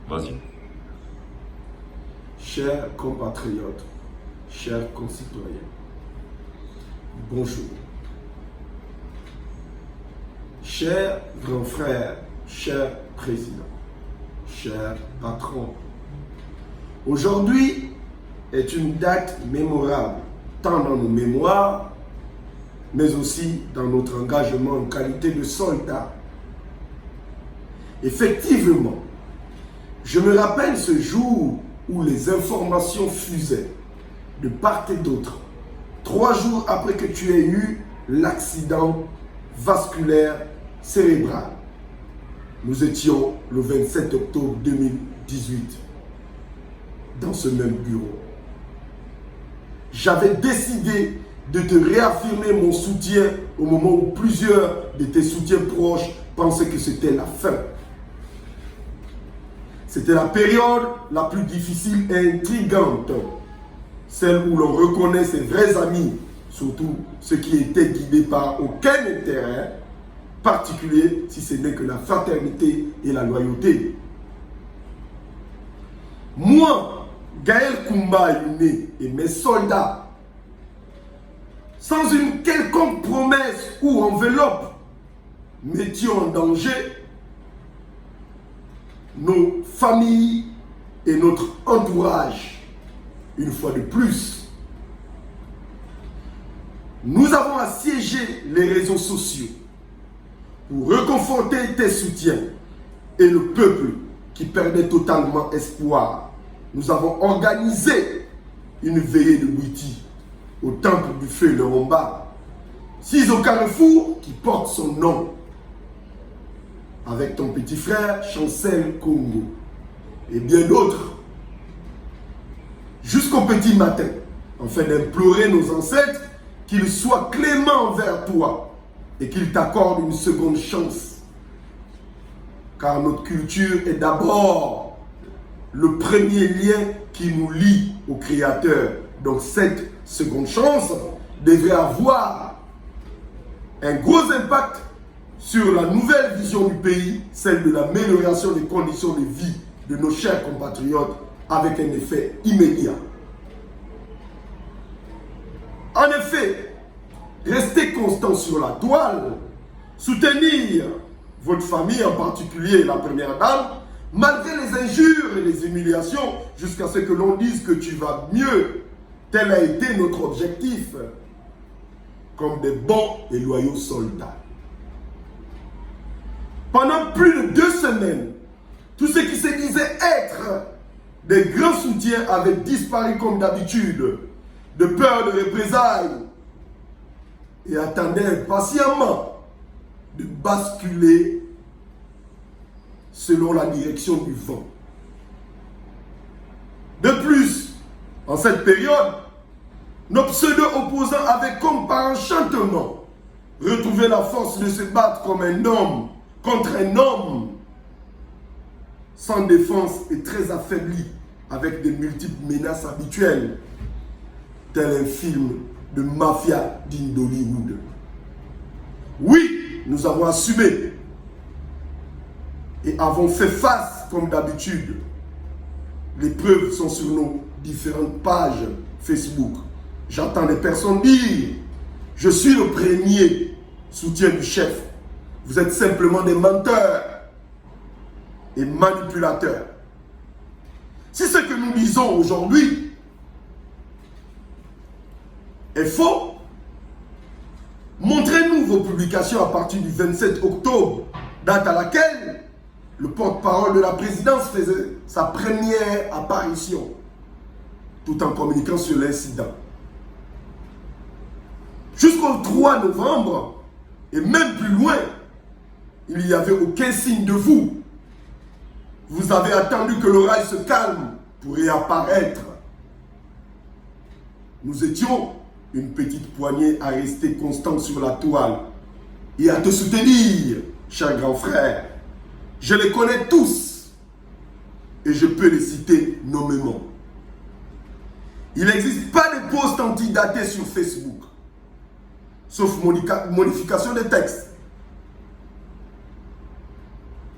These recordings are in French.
Vas-y. Chers compatriotes, chers concitoyens, bonjour. Chers grands frères, chers présidents, chers patrons, aujourd'hui est une date mémorable, tant dans nos mémoires, mais aussi dans notre engagement en qualité de soldat. Effectivement, je me rappelle ce jour où les informations fusaient de part et d'autre, 3 jours après que tu aies eu l'accident vasculaire cérébral. Nous étions le 27 octobre 2018 dans ce même bureau. J'avais décidé de te réaffirmer mon soutien au moment où plusieurs de tes soutiens proches pensaient que c'était la fin. C'était la période la plus difficile et intrigante, celle où l'on reconnaît ses vrais amis, surtout ceux qui étaient guidés par aucun intérêt particulier, si ce n'est que la fraternité et la loyauté. Moi, Gaël Koumba Yuné et mes soldats, sans une quelconque promesse ou enveloppe, mettions en danger nos familles et notre entourage, une fois de plus. Nous avons assiégé les réseaux sociaux pour réconforter tes soutiens et le peuple qui perdait totalement espoir. Nous avons organisé une veillée de Bouiti au temple du feu le Romba, 6 au Carrefour qui porte son nom, avec ton petit frère Chancel Congo et bien d'autres, jusqu'au petit matin, afin d'implorer nos ancêtres qu'ils soient cléments envers toi et qu'ils t'accordent une seconde chance. Car notre culture est d'abord le premier lien qui nous lie au Créateur. Donc cette seconde chance devrait avoir un gros impact sur la nouvelle vision du pays, celle de l'amélioration des conditions de vie de nos chers compatriotes avec un effet immédiat. En effet, restez constant sur la toile, soutenir votre famille, en particulier la première dame, malgré les injures et les humiliations, jusqu'à ce que l'on dise que tu vas mieux. Tel a été notre objectif, comme des bons et loyaux soldats. Pendant plus de 2 semaines, tous ceux qui se disaient être des grands soutiens avaient disparu comme d'habitude, de peur de représailles, et attendaient impatiemment de basculer selon la direction du vent. De plus, en cette période, nos pseudo-opposants avaient comme par enchantement retrouvé la force de se battre comme un homme contre un homme sans défense et très affaibli, avec de multiples menaces habituelles, tel un film de mafia digne d'Hollywood. Oui, nous avons assumé et avons fait face comme d'habitude. Les preuves sont sur nos différentes pages Facebook. J'entends des personnes dire « Je suis le premier soutien du chef ». Vous êtes simplement des menteurs et manipulateurs. Si ce que nous disons aujourd'hui est faux, montrez-nous vos publications à partir du 27 octobre, date à laquelle le porte-parole de la présidence faisait sa première apparition, tout en communiquant sur l'incident. Jusqu'au 3 novembre, et même plus loin, il n'y avait aucun signe de vous. Vous avez attendu que l'orage se calme pour réapparaître. Nous étions une petite poignée à rester constant sur la toile et à te soutenir, cher grand frère. Je les connais tous et je peux les citer nommément. Il n'existe pas de posts antidatés sur Facebook, sauf modification des textes.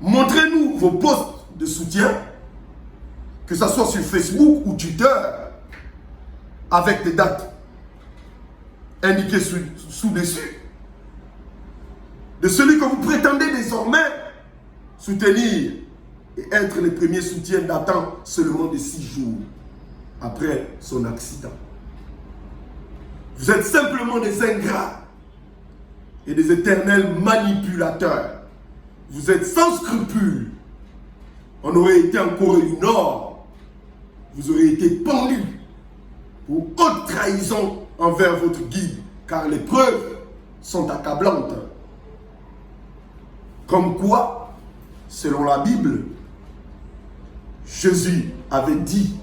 Montrez-nous vos posts de soutien que ce soit sur Facebook ou Twitter, avec des dates indiquées sous-dessus, de celui que vous prétendez désormais soutenir et être le premier soutien datant seulement de 6 jours après son accident. Vous êtes simplement des ingrats et des éternels manipulateurs. Vous êtes sans scrupules. On aurait été en Corée du Nord. Vous aurez été pendus pour haute trahison envers votre guide, car les preuves sont accablantes. Comme quoi, selon la Bible, Jésus avait dit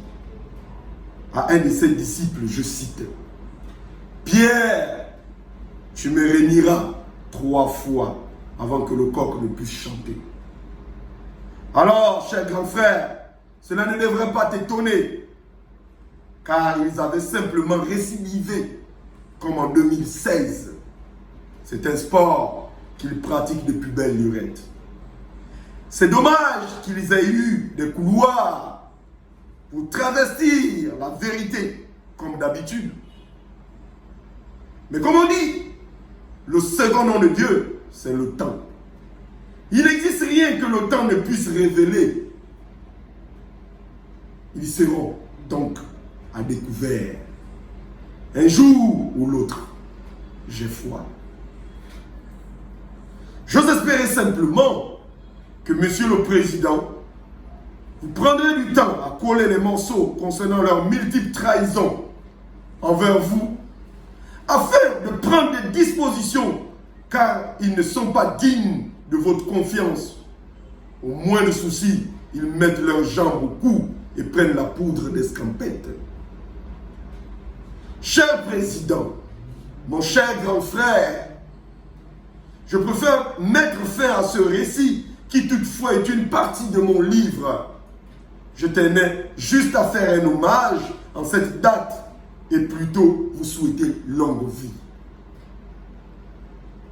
à un de ses disciples, je cite, « Pierre, tu me réuniras 3 fois avant que le coq ne puisse chanter. » Alors, cher grand frère, cela ne devrait pas t'étonner, car ils avaient simplement récidivé, comme en 2016. C'est un sport qu'ils pratiquent depuis belle lurette. C'est dommage qu'ils aient eu des couloirs pour travestir la vérité, comme d'habitude. Mais comme on dit, le second nom de Dieu, c'est le temps. Il n'existe rien que le temps ne puisse révéler. Ils seront donc à découvert. Un jour ou l'autre, j'ai foi. J'ose espérer simplement que Monsieur le Président, vous prendrez du temps à coller les morceaux concernant leurs multiples trahisons envers vous, afin de prendre des dispositions, car ils ne sont pas dignes de votre confiance. Au moindre souci, ils mettent leurs jambes au cou et prennent la poudre d'escampette. Cher Président, mon cher grand frère, je préfère mettre fin à ce récit qui toutefois est une partie de mon livre. Je tenais juste à faire un hommage en cette date et plutôt vous souhaiter longue vie.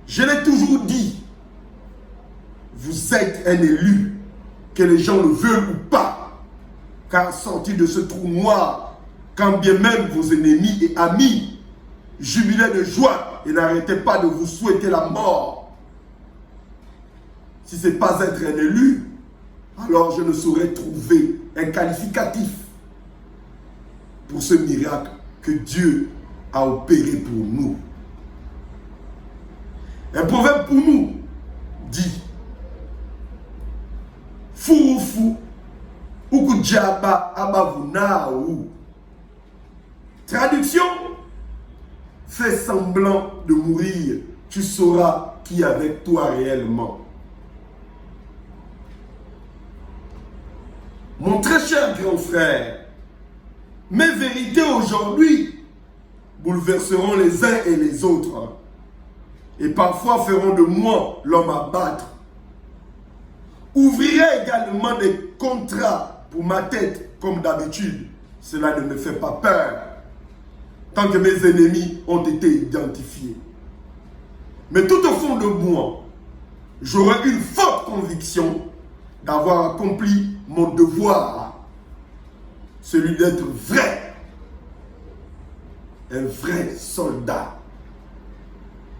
Je l'ai toujours dit, vous êtes un élu, que les gens le veulent ou pas, car sorti de ce trou noir, quand bien même vos ennemis et amis jubilaient de joie et n'arrêtaient pas de vous souhaiter la mort. Si ce n'est pas être un élu, alors je ne saurais trouver un qualificatif pour ce miracle que Dieu a opéré pour nous. Un proverbe pour nous dit Furufu ukujaba abavunau. Traduction, fais semblant de mourir, tu sauras qui est avec toi réellement. Mon très cher grand frère, mes vérités aujourd'hui bouleverseront les uns et les autres et parfois feront de moi l'homme à battre. Ouvrirai également des contrats pour ma tête comme d'habitude. Cela ne me fait pas peur tant que mes ennemis ont été identifiés. Mais tout au fond de moi, j'aurai une forte conviction d'avoir accompli mon devoir, celui d'être vrai, un vrai soldat,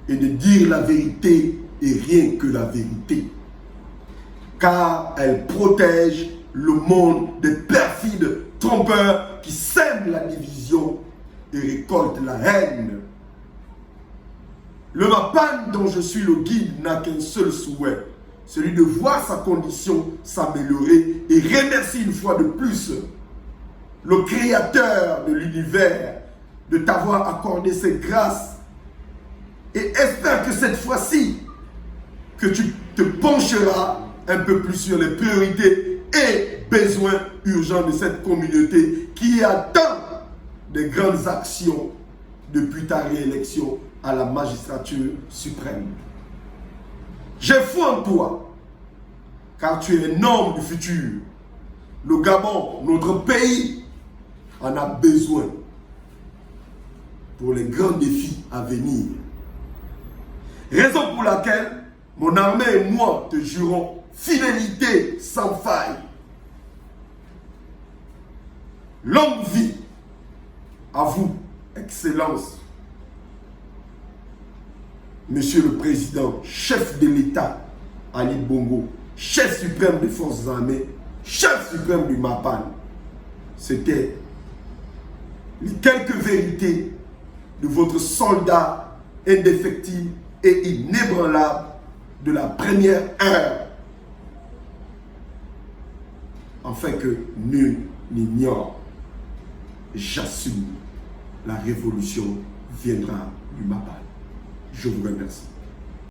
et de dire la vérité et rien que la vérité, car elle protège le monde des perfides trompeurs qui sèment la division et récoltent la haine. Le Mapan dont je suis le guide n'a qu'un seul souhait, celui de voir sa condition s'améliorer et remercier une fois de plus le Créateur de l'univers de t'avoir accordé ses grâces et espère que cette fois-ci que tu te pencheras un peu plus sur les priorités et besoins urgents de cette communauté qui attend des grandes actions depuis ta réélection à la magistrature suprême. J'ai foi en toi, car tu es un homme du futur. Le Gabon, notre pays, en a besoin pour les grands défis à venir. Raison pour laquelle mon armée et moi te jurons fidélité sans faille. Longue vie à vous, Excellence, Monsieur le Président, chef de l'État, Ali Bongo, chef suprême des forces armées, chef suprême du MAPAN. C'était les quelques vérités de votre soldat indéfectible et inébranlable de la première heure, afin que nul n'ignore. J'assume, la révolution viendra du MAPAN. Je vous remercie.